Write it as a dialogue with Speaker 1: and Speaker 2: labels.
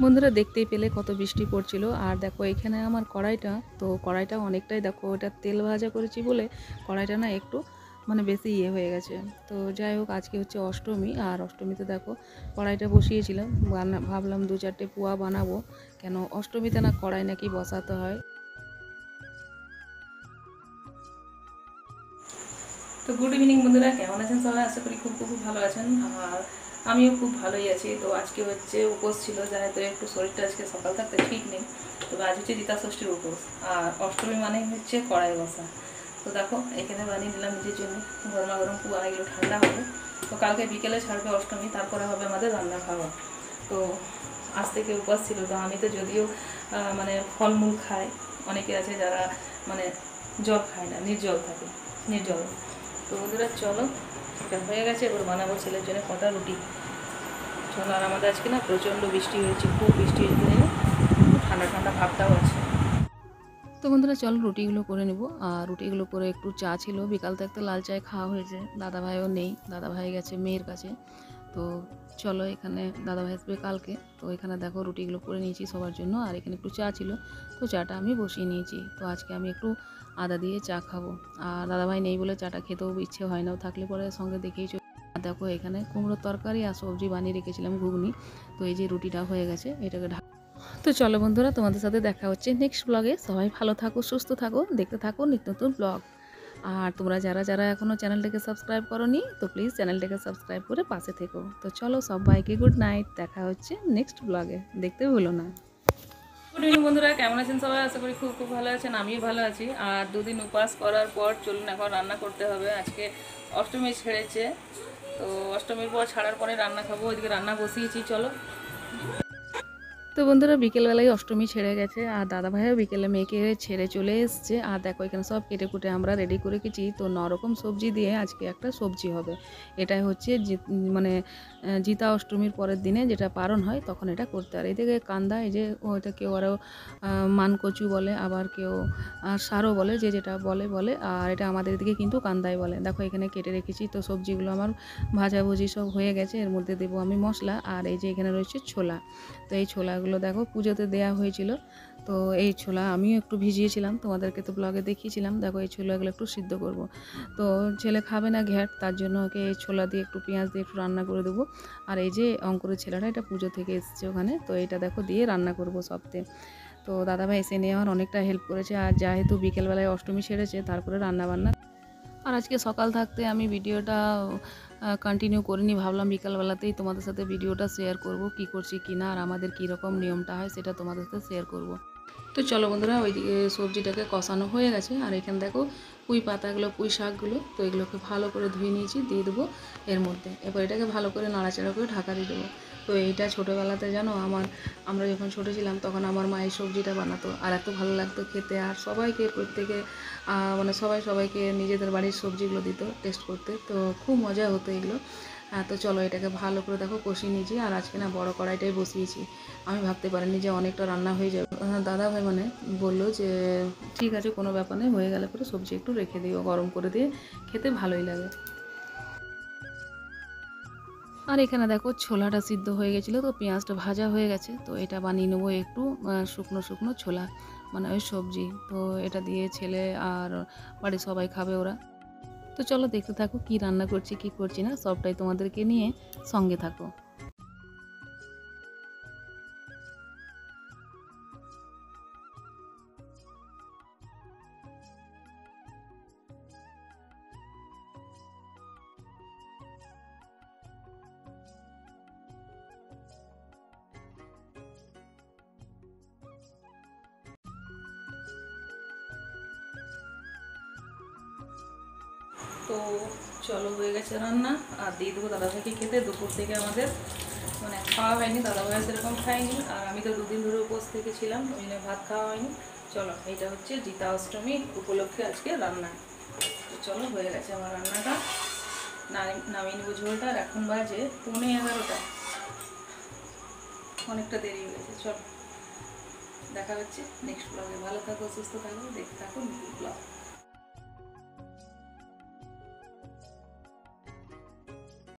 Speaker 1: বন্ধুরা দেখতেই পেলে কত বৃষ্টি পড়ছিল। আর দেখো এখানে আমার কড়াইটা অনেকটাই, দেখো এটা তেল ভাজা করেছি বলে কড়াইটা না একটু মানে বেশি হয়ে গেছে। তো যাই হোক, আজকে হচ্ছে অষ্টমী, আর অষ্টমীতে দেখো কড়াইটা বসিয়েছিলাম, ভাবলাম 2-4টে পোয়া বানাবো, কেন অষ্টমীতে না কড়াই নাকি বসাতে হয়। তো গুড ইভিনিং বন্ধুরা, কেমন আছেন সবাই? আশা করি খুব খুব ভালো আছেন, আর আমিও খুব ভালোই আছি। তো আজকে হচ্ছে উপোস ছিল, যাই তো একটু শরীরটা আজকে সকাল থাকতে ঠিক নেই। তবে আজ হচ্ছে রীতা ষষ্ঠীর উপোস, আর অষ্টমী মানে হচ্ছে কড়াই বসা। তো দেখো এখানে বানিয়ে নিলাম নিজের জন্য গরমা গরম পুয়া, এগুলো ঠান্ডা হবে। তো কালকে বিকেলে ছাড়বে অষ্টমী, তারপরে হবে আমাদের রান্না খাওয়া। তো আজ থেকে উপোস ছিল। তো আমি তো যদিও মানে ফলমূল খাই, অনেকে আছে যারা মানে জল খায় না, নির্জল থাকে, নির্জল। তো বন্ধুরা চলো, এটা হয়ে গেছে, এবার বানাবো ছেলের জন্য কটা রুটি। চলো, আর আমাদের আজকে না প্রচণ্ড বৃষ্টি হয়েছে, খুব বৃষ্টি হয়েছে, ঠান্ডা ঠান্ডা ভাবটাও আছে। তো বন্ধুরা চলো রুটিগুলো করে নেব। আর রুটিগুলো করে একটু চা ছিল, বিকাল থেকে লাল চায় খাওয়া হয়েছে। দাদাভাইও নেই, দাদাভাই গেছে মেয়ের কাছে। তো চলো, এখানে দাদাভাই আসবে কালকে। তো এখানে দেখো রুটিগুলো করে নিয়েছি সবার জন্য, আর এখানে একটু চা ছিল, তো চাটা আমি বসিয়ে নিয়েছি। তো আজকে আমি একটু আদা দিয়ে চা খাবো, আর দাদাভাই নেই বলে চাটা খেতেও ইচ্ছে হয় না, থাকলে পরে সঙ্গে দেখেই চল। আর দেখো এখানে কুমড়োর তরকারি আর সবজি বানিয়ে রেখেছিলাম, ঘুগনি। তো এই যে রুটিটা হয়ে গেছে, এটাকে তো চলো বন্ধুরা, তোমাদের সাথে দেখা হচ্ছে নেক্সট ব্লগে। সবাই ভালো থাকো, সুস্থ থাকো, দেখতে থাকো নিত্য নতুন ব্লগ। আর তোমরা যারা যারা এখনও চ্যানেলটাকে সাবস্ক্রাইব করোনি, তো প্লিজ চ্যানেলটাকে সাবস্ক্রাইব করে পাশে থেকো। তো চলো সবাইকে গুড নাইট, দেখা হচ্ছে নেক্সট ব্লগে, দেখতে ভুলো না। গুড ইভিনিং বন্ধুরা, কেমন আছেন সবাই? আশা করি খুব খুব ভালো আছেন, আমিও ভালো আছি। আর দুদিন উপবাস করার পর চলুন এখন রান্না করতে হবে। আজকে অষ্টমী ছেড়েছে, তো অষ্টমীর পর ছাড়ার পরে রান্না খাবো। ওইদিকে রান্না বসিয়েছি, চলো। তো বন্ধুরা বিকেলবেলায় অষ্টমী ছেড়ে গেছে, আর দাদাভাইও বিকেলে মেয়েকে ছেড়ে চলে এসছে। আর দেখো এখানে সব কেটে কুটে আমরা রেডি করে রেখেছি। তো 9 রকম সবজি দিয়ে আজকে একটা সবজি হবে। এটাই হচ্ছে মানে জিতা অষ্টমীর পরের দিনে যেটা পালন হয় তখন এটা করতে। আর এদিকে কান্দা, এই যে ওইটা কেউ আরও মানকচু বলে, আবার কেউ সারও বলে, যে যেটা বলে বলে। আর এটা আমাদের দিকে কিন্তু কান্দাই বলে। দেখো এখানে কেটে রেখেছি। তো সবজিগুলো আমার ভাজাভুজি সব হয়ে গেছে, এর মধ্যে দেবো আমি মশলা। আর এই যে এখানে রয়েছে ছোলা। তো এই ছোলাগুলো দেখো পুজোতে দেয়া হয়েছিল। তো এই ছোলা আমিও একটু ভিজিয়েছিলাম, তোমাদেরকে তো ব্লগে দেখিয়েছিলাম। দেখো এই ছোলাগুলো একটু সিদ্ধ করব। তো ছেলে খাবে না ঘ্যাট, তার জন্য ওকে এই ছোলা দিয়ে একটু পেঁয়াজ দিয়ে একটু রান্না করে দেবো। আর এই যে অঙ্কুরের ছেলেটা, এটা পুজো থেকে এসছে ওখানে, তো এটা দেখো দিয়ে রান্না করব সবতে। তো দাদাভাই এসে নিয়ে আমার অনেকটা হেল্প করেছে। আর যেহেতু বিকেলবেলায় অষ্টমী সেরেছে, তারপরে রান্নাবান্না। আর আজকে সকাল থাকতে আমি ভিডিওটা কন্টিনিউ করিনি, ভাবলাম বিকালবেলাতেই তোমাদের সাথে ভিডিওটা শেয়ার করব, কি করছি কি না, আর আমাদের কীরকম নিয়মটা হয় সেটা তোমাদের সাথে শেয়ার করব। তো চলো বন্ধুরা, ওইদিকে সবজিটাকে কষানো হয়ে গেছে। আর এখানে দেখো পুঁই পাতাগুলো, পুঁই শাকগুলো, তো এগুলোকে ভালো করে ধুয়ে নিয়েছি, দিয়ে দেবো এর মধ্যে। এবার এটাকে ভালো করে নাড়াচাড়া করে ঢাকা দিয়ে দেবো। তো এইটা ছোটোবেলাতে জানো, আমরা যখন ছোটো ছিলাম তখন আমার মা এই সবজিটা বানাতো, আর এত ভালো লাগতো খেতে। আর সবাইকে প্রত্যেকে মানে সবাইকে নিজেদের বাড়ির সবজিগুলো দিত টেস্ট করতে, তো খুব মজা হতো এগুলো। তো চলো এটাকে ভালো করে দেখো কষিয়ে নিয়েছি। আর আজকে না বড় কড়াইটাই বসিয়েছি, আমি ভাবতে পারিনি যে অনেকটা রান্না হয়ে যাবে। দাদা ভাই মানে বললো যে ঠিক আছে, কোনো ব্যাপার নেই, হয়ে গেলে পরে সবজি একটু রেখে দিও, গরম করে দিয়ে খেতে ভালোই লাগে। আর এখানে দেখো ছোলাটা সিদ্ধ হয়ে গেছিলো, তো পেঁয়াজটা ভাজা হয়ে গেছে। তো এটা বানিয়ে নেবো একটু শুকনো শুকনো ছোলা, মানে ওই সবজি। তো এটা দিয়ে ছেলে আর বাড়ির সবাই খাবে ওরা। তো চলো দেখতে থাকো কি রান্না করছি কি করছি না, সবটাই তোমাদেরকে নিয়ে সঙ্গে থাকো। তো চলো হয়ে গেছে রান্না, আর দিয়ে দেবো দাদাভাইকে খেতে। দুপুর থেকে আমাদের মানে খাওয়া হয়নি, দাদাভাই সেরকম খায়নি, আর আমি তো দুদিন ধরে উপোস থেকে ছিলাম, ওই জন্য ভাত খাওয়া হয়নি। চলো এটা হচ্ছে জিতা অষ্টমী উপলক্ষে আজকে রান্না। তো চলো হয়ে গেছে আমার রান্নাটা, নামিয়ে নেবো ঝোলটা। আর এখন বাজে 11:15, অনেকটা দেরি হয়ে গেছে। চলো দেখা হচ্ছে নেক্সট ব্লগে, ভালো থাকো, সুস্থ থাকো, দেখতে থাকো ব্লগ।